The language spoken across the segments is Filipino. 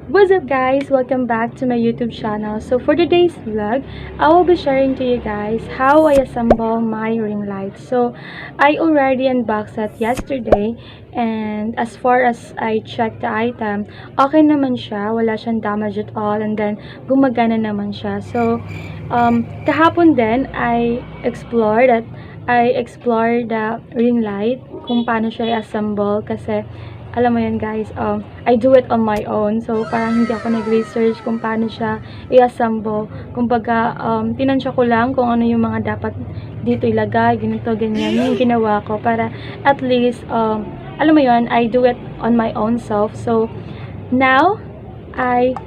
What's up guys? Welcome back to my YouTube channel. So for today's vlog, I will be sharing to you guys how I assemble my ring light. So I already unboxed it yesterday, and as far as I checked the item, okay naman siya, wala siyang damage at all, and then gumagana naman siya. So kahapon din I explored the ring light, kung paano siya i-assemble, kasi alam mo yun guys, I do it on my own. So, parang hindi ako nag-research kung paano siya i-assemble. Kumbaga, tinansya ko lang kung ano yung mga dapat dito ilagay, ganito, ganyan. Yung ginawa ko para at least, alam mo yun, I do it on my own self. So, now, I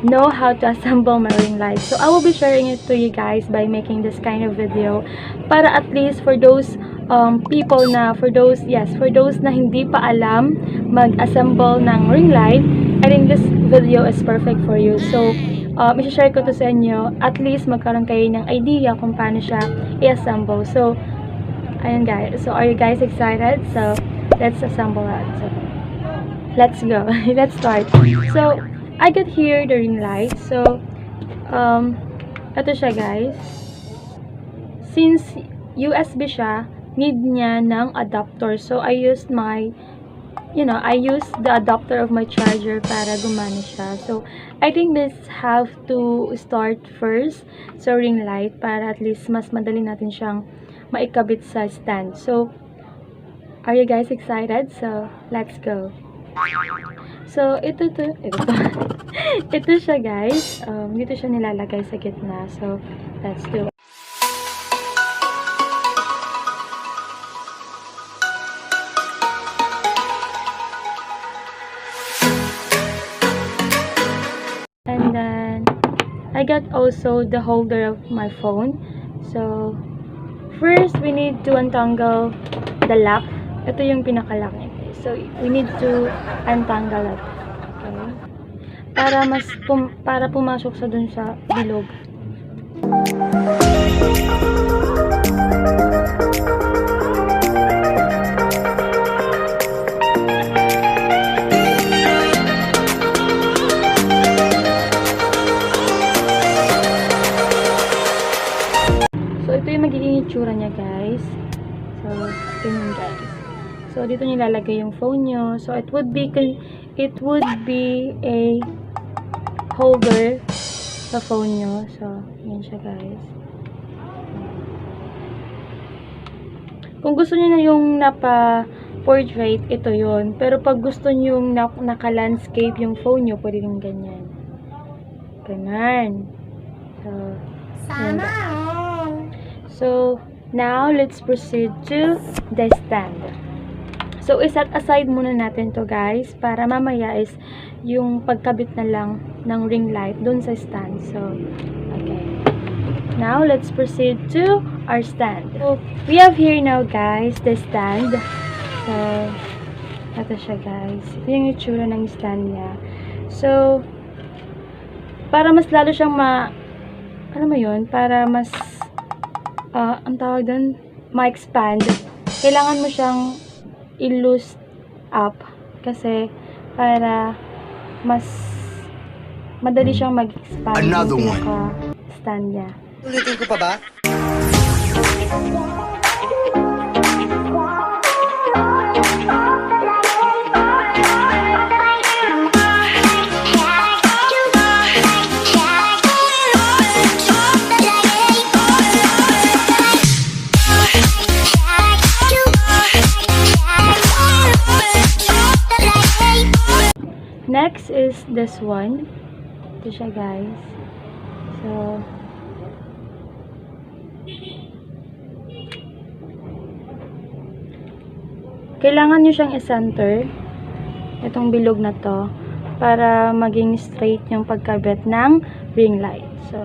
know how to assemble my ring light. So, I will be sharing it to you guys by making this kind of video. Para at least for those people na, for those na hindi pa alam mag-assemble ng ring light, I think this video is perfect for you. So, i-share ko to sa inyo, at least magkaroon kayo ng idea kung paano siya i-assemble. So, ayun guys. So, are you guys excited? So, let's assemble it. So, let's go. Let's start. So, I got here the ring light. So, ito siya guys. Since USB siya, need niya ng adapter. So, I used the adapter of my charger para gumana siya. So, I think let's have to start first sa ring light para at least mas madali natin siyang maikabit sa stand. So, are you guys excited? So, let's go. So, ito siya guys. Dito siya nilalagay sa gitna. So, let's do it. And then, I got also the holder of my phone. So, first, we need to untangle the lock. Ito yung pinaka-lock niya. So, we need to untangle it. Okay? Para pumasok sa dun sa bilog. Ito yung magiging itsura niya guys. So, ito yun guys. So, dito nilalagay yung phone nyo. So, it would be a holder sa phone nyo. So, yan siya guys. Kung gusto niyo na yung napa-portrait, ito yun. Pero pag gusto niyo yung naka-landscape yung phone nyo, pwede rin ganyan. Ganyan. So, yan guys. So, now, let's proceed to the stand. So, iset aside muna natin to guys, para mamaya is yung pagkabit na lang ng ring light dun sa stand. So, okay. Now, let's proceed to our stand. So, we have here now guys, the stand. So, ito siya guys. Ito yung itsura ng stand niya. So, para mas lalo siyang alam mo yun, para mas ang tawag doon, ma-expand, kailangan mo siyang i-loose up kasi para mas madali siyang mag-expand yung stand niya. Ulitin ko pa ba? Next is this one. Ito siya guys. So, kailangan nyo siyang i-center itong bilog na to para maging straight yung pagkabit ng ring light. So,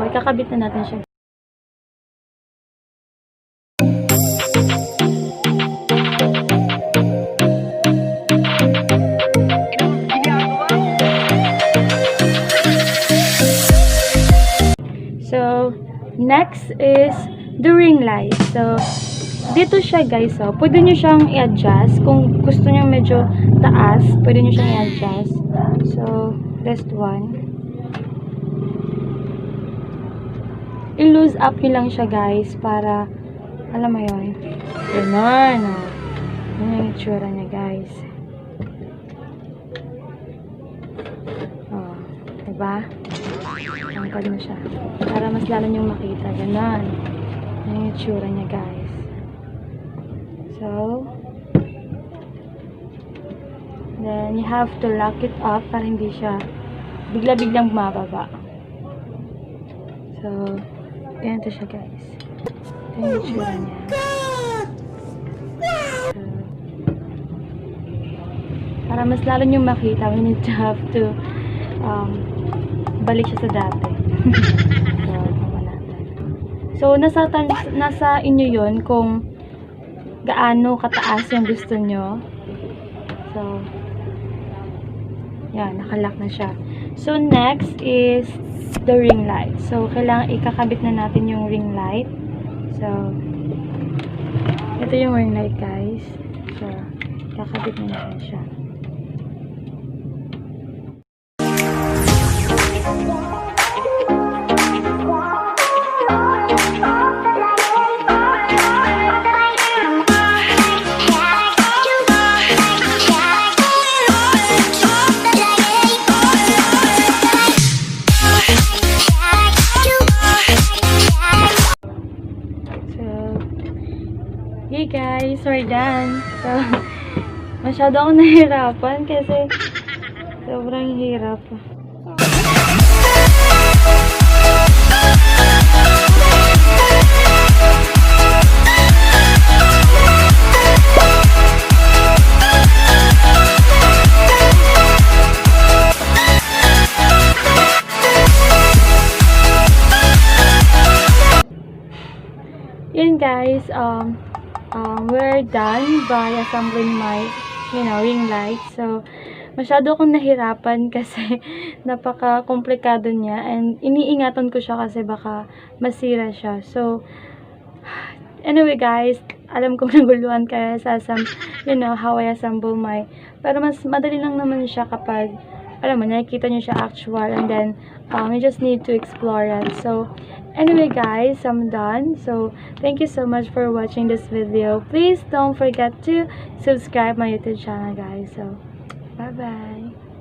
ikakabit na natin siya. next is the ring light. So, dito siya guys, so, pwede nyo siyang i-adjust. Kung gusto nyo medyo taas, pwede nyo siyang i-adjust. So, this one. I-loose up nyo lang siya guys, para, alam mo yun. Ganun, oh. Yan yung itsura niya guys. Oh, diba? Tangkad mo siya. Para mas lalo nyo makita. Ganun. Yan yung itsura niya guys. So, then you have to lock it up para hindi siya bigla-biglang bumababa. So, ganito siya guys. Ito yung itsura niya. So, para mas lalo nyo makita, we need to have to balik siya sa dati. So, nasa inyo yon kung gaano kataas yung gusto nyo. So, yan, nakalock na siya. So, next is the ring light. So, kailangan ikakabit na natin yung ring light. So, ito yung ring light, guys. So, ikakabit na natin siya. Hey guys, we're done. So, masyado akong nahihirapan kasi sobrang hirap. Yun guys, we're done by assembling my, ring light. So, masyado akong nahirapan kasi napaka-komplikado niya and iniingatan ko siya kasi baka masira siya. So, anyway guys, alam kong naguluhan kaya sa how I assemble my, pero mas madali lang naman siya kapag, alam mo, nakikita nyo siya actual and then, you just need to explore it. So, anyway guys, I'm done. So, thank you so much for watching this video. Please don't forget to subscribe my YouTube channel guys. So, bye-bye.